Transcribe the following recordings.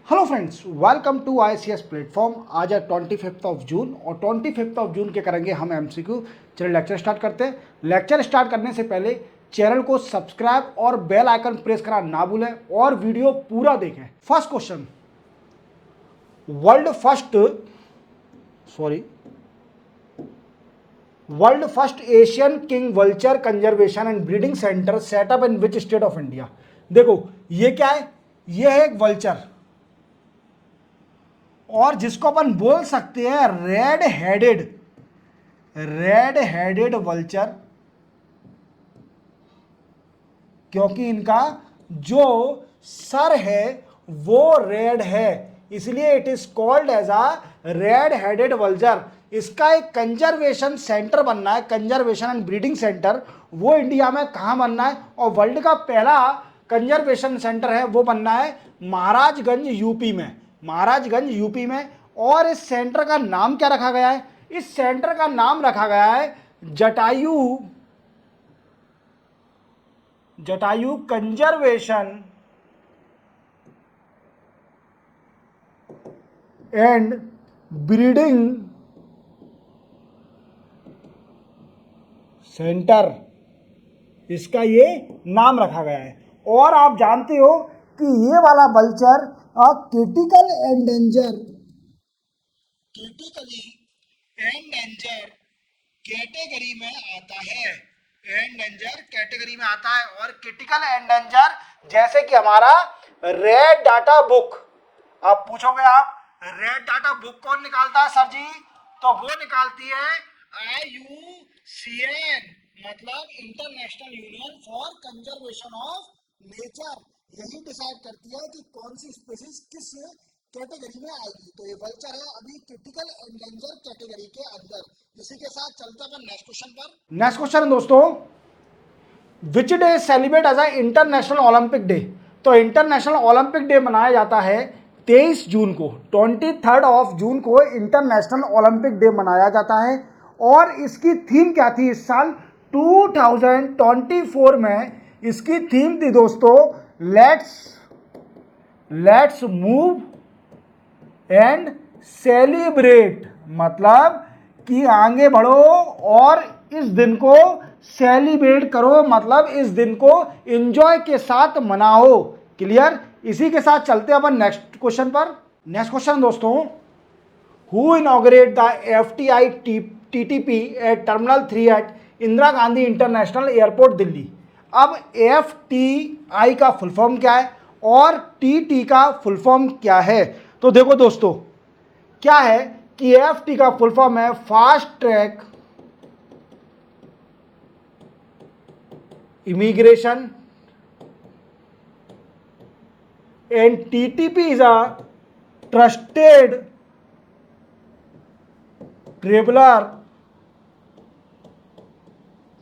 Hello friends, welcome to ICS platform. आज है 25 of June और 25 ऑफ जून के करेंगे हम MCQ। चलिए लेक्चर स्टार्ट करते हैं। लेक्चर स्टार्ट करने से पहले चैनल को सब्सक्राइब और बेल आइकन प्रेस करना ना भूलें और वीडियो पूरा देखें। First question, world first Asian king vulture conservation and breeding centre setup in which state of India. देखो ये क्या है, ये है एक वल्चर और जिसको अपन बोल सकते हैं रेड हेडेड वल्चर, क्योंकि इनका जो सर है वो रेड है, इसलिए it is called as a red headed vulture. इसका एक कंजर्वेशन सेंटर बनना है, कंजर्वेशन एंड ब्रीडिंग सेंटर, वो इंडिया में कहाँ बनना है, और वर्ल्ड का पहला कंजर्वेशन सेंटर है वो बनना है महाराजगंज यूपी में। और इस सेंटर का नाम क्या रखा गया है? इस सेंटर का नाम रखा गया है Jatayu conservation and breeding centre, इसका ये नाम रखा गया है। और आप जानते हो कि ये वाला वल्चर क्रिटिकली एंडेंजर कैटेगरी में आता है। और क्रिटिकल एंडेंजर जैसे कि हमारा रेड डाटा बुक, आप पूछोगे रेड डाटा बुक कौन निकालता है सर जी? तो वो निकालती है IUCN, मतलब international union for conservation of nature. यही डिसाइड करती है कि कौन सी स्पीशीज किस कैटेगरी में आएगी। तो ये वल्चर है अभी क्रिटिकल एंडेंजर कैटेगरी के अंदर। इसी के साथ चलते हैं नेक्स्ट क्वेश्चन पर। नेक्स्ट क्वेश्चन दोस्तों, which day celebrate as a international Olympic day. तो इंटरनेशनल ओलंपिक डे मनाया जाता है 23 जून को, 23 ऑफ जून को इंटरनेशनल ओलंपिक डे मनाया जाता है। और इसकी थीम क्या थी इस साल 2024 में? इसकी थीम थी दोस्तों लेट्स मूव एंड सेलिब्रेट, मतलब कि आगे बढ़ो और इस दिन को सेलिब्रेट करो, मतलब इस दिन को एंजॉय के साथ मनाओ। क्लियर? इसी के साथ चलते हैं अपन नेक्स्ट क्वेश्चन पर। नेक्स्ट क्वेश्चन दोस्तों, who inaugurate the FTI TTP at terminal 3 at Indira Gandhi international airport Delhi. अब FTI का फुल फॉर्म क्या है और TT का फुल फॉर्म क्या है? तो देखो दोस्तों, क्या है कि FT का फुल फॉर्म है fast track immigration and TTP is a trusted traveller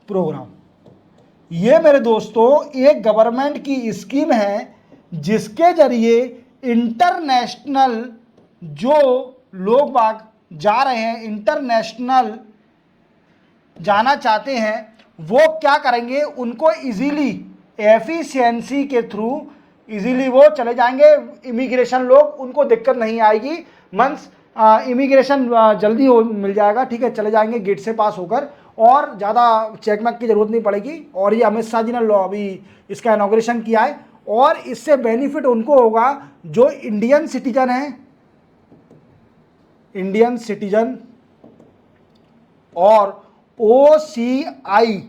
programme. ये मेरे दोस्तों एक गवर्नमेंट की स्कीम है जिसके जरिए इंटरनेशनल जो लोग बाग जा रहे हैं, इंटरनेशनल जाना चाहते हैं, वो क्या करेंगे, उनको इजीली एफिशिएंसी के थ्रू इजीली वो चले जाएंगे। इमिग्रेशन लोग, उनको दिक्कत नहीं आएगी, मंस इमिग्रेशन जल्दी मिल जाएगा। ठीक है, चले जाएंगे गेट से पास होकर और ज़्यादा चेकमेक की ज़रूरत नहीं पड़ेगी। और ये अमित शाह जी ने अभी इसका इनॉग्रेशन किया है और इससे बेनिफिट उनको होगा जो इंडियन सिटीजन हैं, इंडियन सिटीजन और OCI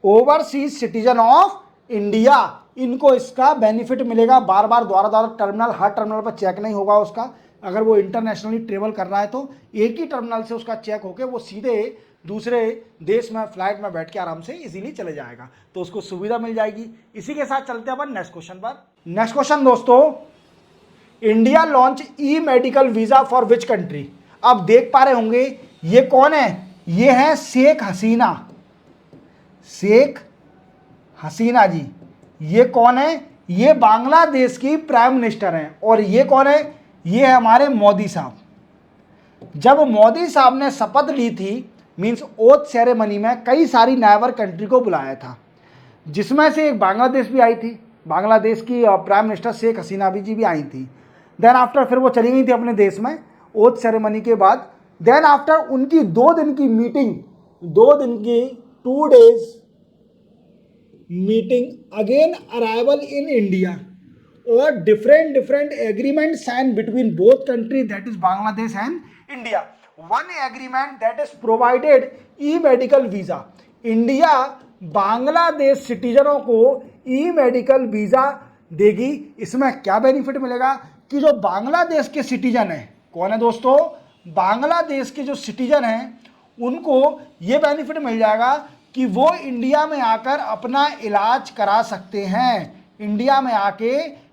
overseas citizen of India, इनको इसका बेनिफिट मिलेगा। बार बार द्वारा टर्मिनल, हर टर्मिनल पर चेक नहीं होगा उसका। अगर वो इंटरनेशनली ट्रेवल कर रहा है तो एक ही टर्मिनल से उसका चेक होकर वो सीधे दूसरे देश में फ्लाइट में बैठ के आराम से इजीली चले जाएगा, तो उसको सुविधा मिल जाएगी। इसी के साथ चलते हैं अपन नेक्स्ट क्वेश्चन पर। नेक्स्ट क्वेश्चन दोस्तों, India launch e medical visa for which country. अब देख पा रहे होंगे ये कौन है, ये है शेख हसीना जी। ये कौन है? ये बांग्लादेश की प्राइम मिनिस्टर हैं। और ये कौन है? ये है हमारे मोदी साहब। जब मोदी साहब ने शपथ ली थी, मींस ओथ सेरेमनी में कई सारी नाइबर कंट्री को बुलाया था, जिसमें से एक बांग्लादेश भी आई थी। बांग्लादेश की प्राइम मिनिस्टर शेख हसीना जी भी आई थी। देन आफ्टर फिर वो चली गई थी अपने देश में ओथ सेरेमनी के बाद। देन आफ्टर उनकी 2 दिन की मीटिंग, 2 दिन की 2 days meeting again arrival in India और different agreement sign between both country that is Bangladesh and India. One agreement that is provided e medical visa. India Bangladesh सिटीजनों को ई मेडिकल वीजा देगी। इसमें क्या बेनिफिट मिलेगा कि जो बांग्लादेश के सिटीजन हैं, कौन है दोस्तों, बांग्लादेश के जो सिटीजन हैं उनको ये बेनिफिट मिल जाएगा कि वो इंडिया में आकर अपना इलाज करा सकते हैं, इंडिया में आके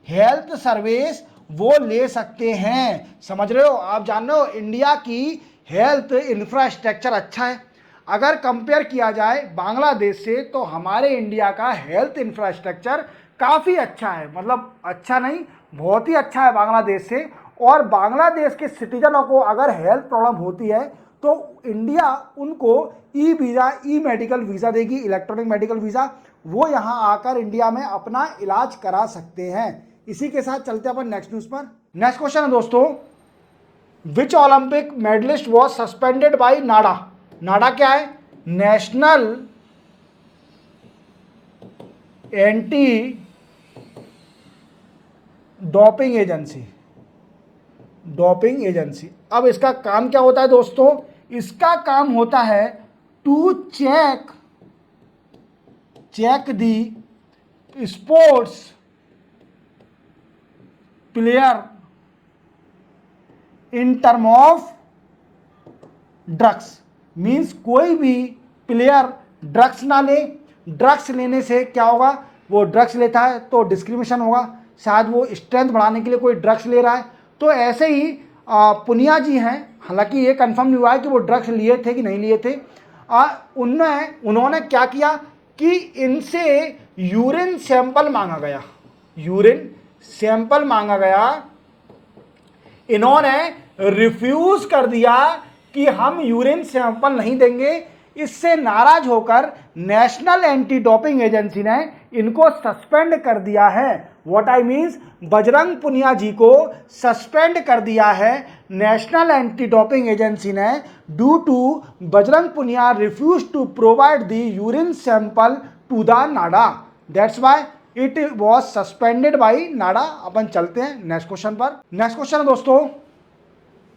हेल्थ सर्विस वो ले सकते हैं। समझ रहे हो, आप जान रहे हो इंडिया की हेल्थ इंफ्रास्ट्रक्चर अच्छा है। अगर कंपेयर किया जाए बांग्लादेश से तो हमारे इंडिया का हेल्थ इंफ्रास्ट्रक्चर काफ़ी अच्छा है, मतलब अच्छा नहीं बहुत ही अच्छा है बांग्लादेश से। और बांग्लादेश के सिटीजनों को अगर हेल्थ प्रॉब्लम होती है तो इंडिया उनको ई वीज़ा, ई मेडिकल वीज़ा देगी, इलेक्ट्रॉनिक मेडिकल वीज़ा, वो यहाँ आकर इंडिया में अपना इलाज करा सकते हैं। इसी के साथ चलते हैं अपन नेक्स्ट न्यूज़ पर। नेक्स्ट क्वेश्चन है दोस्तों, which Olympic medallist was suspended by NADA. NADA क्या है, National Anti Doping Agency, doping agency. अब इसका काम क्या होता है दोस्तों, इसका काम होता है to check the sports player in term of drugs. Means कोई भी प्लेयर ड्रग्स ना ले, ड्रग्स लेने से क्या होगा, वो ड्रग्स लेता है तो डिस्क्रिमिनेशन होगा, शायद वो स्ट्रेंथ बढ़ाने के लिए कोई ड्रग्स ले रहा है। तो ऐसे ही पुनिया जी हैं, हालांकि ये कंफर्म नहीं हुआ है कि वो ड्रग्स लिए थे कि नहीं लिए थे। उन्होंने क्या किया कि इनसे यूरिन सैंपल मांगा गया, यूरिन सैंपल मांगा गया, इन्होंने रिफ्यूज कर दिया कि हम यूरिन सैंपल नहीं देंगे। इससे नाराज होकर नेशनल एंटी डोपिंग एजेंसी ने इनको सस्पेंड कर दिया है। What I means, Bajrang Punia ji को सस्पेंड कर दिया है नेशनल एंटी डोपिंग एजेंसी ने due to Bajrang Punia refuse to provide the urine sample to the NADA, that's why it was suspended by NADA. अपन चलते हैं नेक्स्ट क्वेश्चन पर। नेक्स्ट क्वेश्चन है दोस्तों,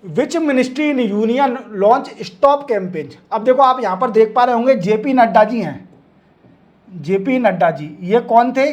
which ministry in union launch stop campaign. अब देखो आप यहां पर देख पा रहे होंगे जेपी नड्डा जी हैं, जेपी नड्डा जी ये कौन थे,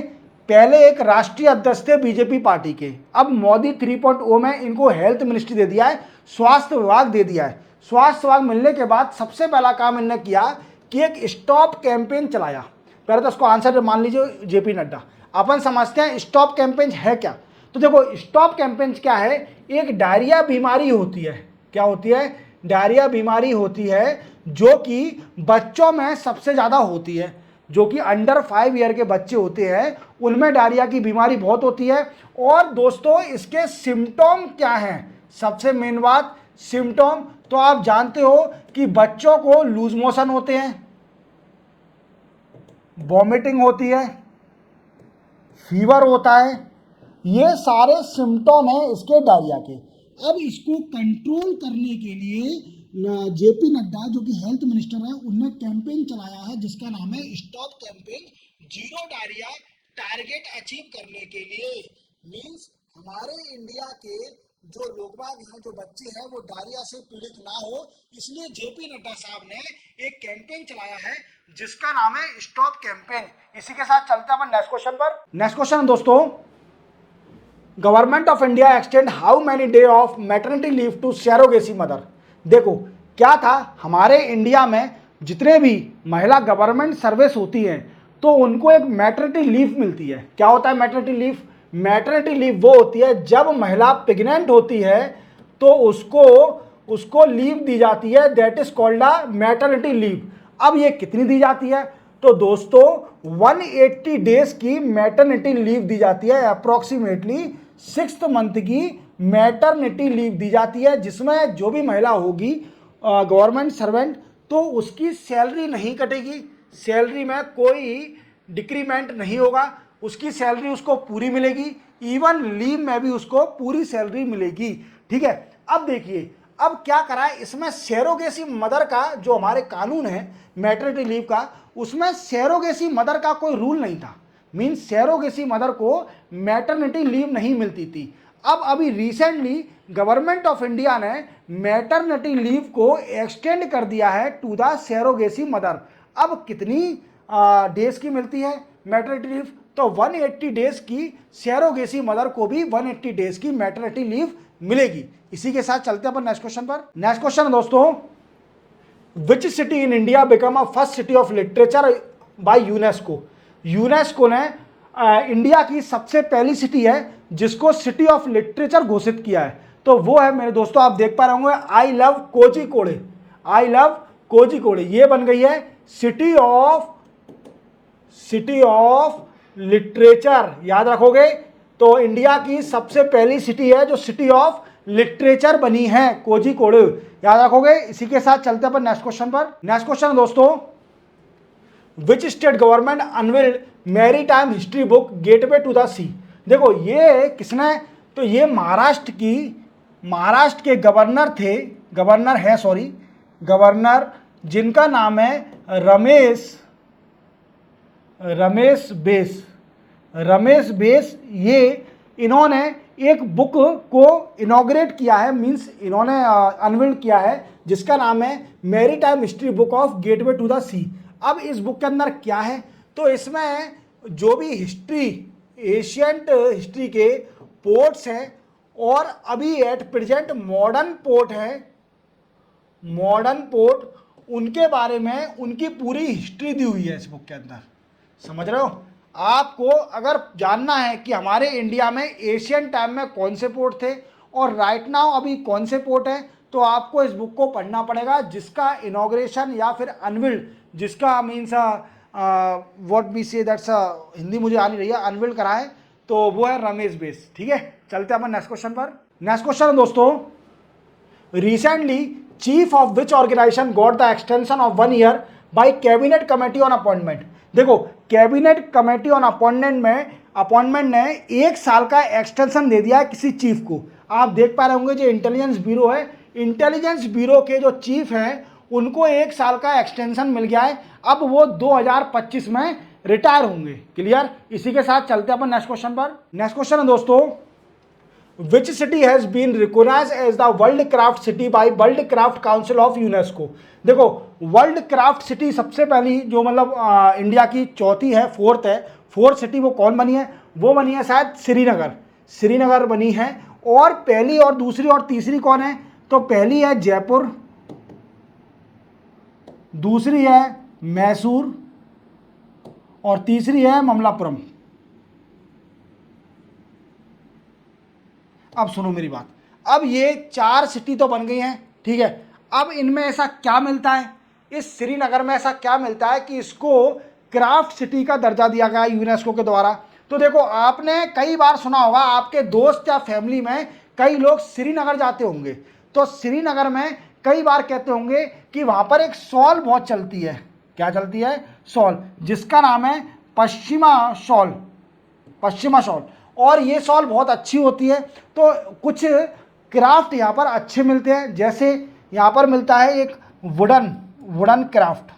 पहले एक राष्ट्रीय अध्यक्ष थे बीजेपी पार्टी के, अब मोदी 3.0 में इनको हेल्थ मिनिस्ट्री दे दिया है, स्वास्थ्य विभाग दे दिया है। स्वास्थ्य विभाग मिलने के बाद सबसे पहला काम इन्होंने किया कि एक स्टॉप कैंपेन चलाया। पहले तो उसको आंसर मान लीजिए जेपी नड्डा। अपन समझते हैं स्टॉप कैंपेन है क्या। तो देखो स्टॉप कैंपेन क्या है, एक डायरिया बीमारी होती है, क्या होती है, डायरिया बीमारी होती है जो कि बच्चों में सबसे ज़्यादा होती है, जो कि अंडर 5 ईयर के बच्चे होते हैं उनमें डायरिया की बीमारी बहुत होती है। और दोस्तों इसके सिम्टोम क्या हैं, सबसे मेन बात सिम्टोम, तो आप जानते हो कि बच्चों को लूज मोशन होते हैं, वॉमिटिंग होती है, फीवर होता है, ये सारे सिम्टोम हैं इसके डायरिया के। अब इसको कंट्रोल करने के लिए जेपी नड्डा जो कि हेल्थ मिनिस्टर है उनने कैंपेन चलाया है जिसका नाम है stop campaign zero diarrhoea target achieve करने के लिए। मींस हमारे इंडिया के जो लोग बाग हैं, जो बच्चे हैं वो डायरिया से पीड़ित ना हो, इसलिए जेपी नड्डा साहब ने एक कैंपेन चलाया है जिसका नाम है स्टॉप कैंपेन। इसी के साथ चलते हैं अपन नेक्स्ट क्वेश्चन पर। नेक्स्ट क्वेश्चन दोस्तों, government of India extend how many day of maternity leave to surrogacy mother. देखो क्या था, हमारे इंडिया में जितने भी महिला गवर्नमेंट सर्विस होती हैं तो उनको एक मैटरनिटी लीव मिलती है। क्या होता है मैटरनिटी लीव, मैटरनिटी लीव वो होती है जब महिला प्रेग्नेंट होती है तो उसको लीव दी जाती है, that is called a maternity leave. अब ये कितनी दी जाती है, तो दोस्तों 180 डेज की मैटरनिटी लीव दी जाती है, अप्रोक्सीमेटली 6th मंथ की मैटरनिटी लीव दी जाती है, जिसमें जो भी महिला होगी गवर्नमेंट सर्वेंट तो उसकी सैलरी नहीं कटेगी, सैलरी में कोई डिक्रीमेंट नहीं होगा, उसकी सैलरी उसको पूरी मिलेगी, इवन लीव में भी उसको पूरी सैलरी मिलेगी। ठीक है, अब देखिए अब क्या करा है इसमें, सैरोगेसी मदर का जो हमारे कानून है मैटरनिटी लीव का, उसमें सैरोगेसी मदर का कोई रूल नहीं था। मीन्स सैरोगेसी मदर को मैटरनिटी लीव नहीं मिलती थी। अब अभी रिसेंटली गवर्नमेंट ऑफ इंडिया ने मैटरनिटी लीव को एक्सटेंड कर दिया है टू द सैरोगेसी मदर। अब कितनी डेज की मिलती है मैटरनिटी लीव? तो 180 डेज की सैरोगेसी मदर को भी 180 डेज की मैटरनिटी लीव मिलेगी। इसी के साथ चलते हैं अपन नेक्स्ट क्वेश्चन पर। नेक्स्ट क्वेश्चन दोस्तों, which city in India become a first city of literature by UNESCO? UNESCO ने इंडिया की सबसे पहली सिटी है जिसको सिटी ऑफ लिटरेचर घोषित किया है, तो वो है मेरे दोस्तों, आप देख पा रहे होंगे, I love Kozhikode. I love Kozhikode ये बन गई है सिटी ऑफ लिटरेचर। याद रखोगे, तो इंडिया की सबसे पहली सिटी है जो सिटी ऑफ लिटरेचर बनी है, कोझिकोडे। याद रखोगे। इसी के साथ चलते हैं अपन नेक्स्ट क्वेश्चन पर। नेक्स्ट क्वेश्चन दोस्तों, which state government unveiled maritime history book gateway to the sea? देखो ये किसने, तो ये महाराष्ट्र के गवर्नर थे, गवर्नर जिनका नाम है रमेश बेस। ये इन्होंने एक बुक को इनॉग्रेट किया है, मींस इन्होंने अनवील्ड किया है, जिसका नाम है maritime history book of gateway to the sea. अब इस बुक के अंदर क्या है, तो इसमें जो भी एशियंट हिस्ट्री के पोर्ट्स हैं और अभी एट प्रेजेंट मॉडर्न पोर्ट उनके बारे में उनकी पूरी हिस्ट्री दी हुई है इस बुक के अंदर। समझ रहे हो? आपको अगर जानना है कि हमारे इंडिया में एशियन टाइम में कौन से पोर्ट थे और राइट नाउ अभी कौन से पोर्ट हैं, तो आपको इस बुक को पढ़ना पड़ेगा, जिसका इनॉग्रेशन या फिर अनवील्ड, जिसका मीन्स व्हाट वी से दैट्स हिंदी मुझे आ नहीं रही है, अनवील्ड करा है, तो वो है रमेश बेस। ठीक है, चलते हैं अपन नेक्स्ट क्वेश्चन पर। नेक्स्ट क्वेश्चन दोस्तों, recently chief of which organisation got the extension of 1 year by cabinet committee on appointment? देखो कैबिनेट कमेटी ऑन अपॉइंटमेंट ने 1 साल का एक्सटेंशन दे दिया है किसी चीफ को। आप देख पा रहे होंगे जो इंटेलिजेंस ब्यूरो है, इंटेलिजेंस ब्यूरो के जो चीफ हैं उनको 1 साल का एक्सटेंशन मिल गया है। अब वो 2025 में रिटायर होंगे। क्लियर? इसी के साथ चलते हैं अपन नेक्स्ट क्वेश्चन पर। नेक्स्ट क्वेश्चन है दोस्तों, which city has been recognised as the world craft city by world craft council of UNESCO? देखो वर्ल्ड क्राफ्ट सिटी सबसे पहली जो मतलब इंडिया की चौथी है, फोर्थ सिटी, वो कौन बनी है? वो बनी है शायद श्रीनगर बनी है। और पहली और दूसरी और तीसरी कौन है? तो पहली है जयपुर, दूसरी है मैसूर और तीसरी है ममलापुरम। अब सुनो मेरी बात, अब ये 4 सिटी तो बन गई हैं, ठीक है। अब इनमें ऐसा क्या मिलता है, इस श्रीनगर में ऐसा क्या मिलता है कि इसको क्राफ्ट सिटी का दर्जा दिया गया यूनेस्को के द्वारा? तो देखो आपने कई बार सुना होगा, आपके दोस्त या फैमिली में कई लोग श्रीनगर जाते होंगे, तो श्रीनगर में कई बार कहते होंगे कि वहाँ पर एक शॉल बहुत चलती है। क्या चलती है? शॉल, जिसका नाम है पश्चिमा शॉल। और ये शॉल बहुत अच्छी होती है। तो कुछ क्राफ्ट यहाँ पर अच्छे मिलते हैं, जैसे यहाँ पर मिलता है एक वुडन क्राफ्ट,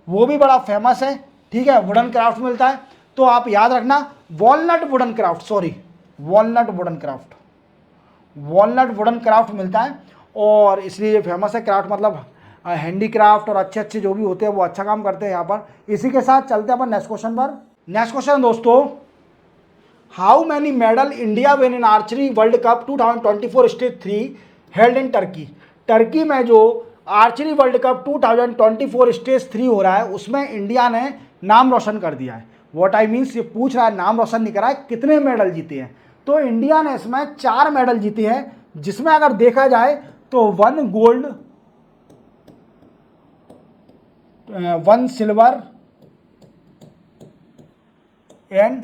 वो भी बड़ा फेमस है, ठीक है। वुडन क्राफ्ट मिलता है, तो आप याद रखना वॉलनट वुडन क्राफ्ट मिलता है, और इसलिए फेमस है। क्राफ्ट मतलब हैंडीक्राफ्ट और अच्छे जो भी होते हैं वो अच्छा काम करते हैं यहाँ पर। इसी के साथ चलते हैं अपन नेक्स्ट क्वेश्चन पर। नेक्स्ट क्वेश्चन दोस्तों, how many medal India win in archery world cup 2024 stage 3 held in Turkey में जो आर्चरी वर्ल्ड कप 2024 स्टेज 3 हो रहा है, उसमें इंडिया ने नाम रोशन कर दिया है। व्हाट आई मीन्स, ये पूछ रहा है, नाम रोशन नहीं करा है, कितने मेडल जीते हैं। तो इंडिया ने इसमें 4 मेडल जीते हैं, जिसमें अगर देखा जाए तो 1 gold, 1 silver and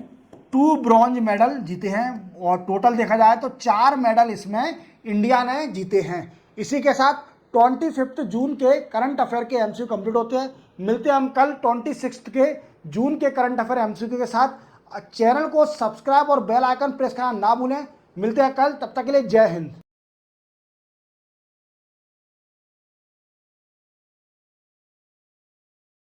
2 bronze medal जीते हैं, और टोटल देखा जाए तो 4 मेडल इसमें इंडिया ने जीते हैं। इसी के साथ 25 जून के करंट अफेयर के एमसीक्यू कंप्लीट होते हैं। मिलते हैं हम कल 26 के जून के करंट अफेयर एमसीक्यू के साथ। चैनल को सब्सक्राइब और बेल आइकन प्रेस करना ना भूलें। मिलते हैं कल, तब तक के लिए जय हिंद।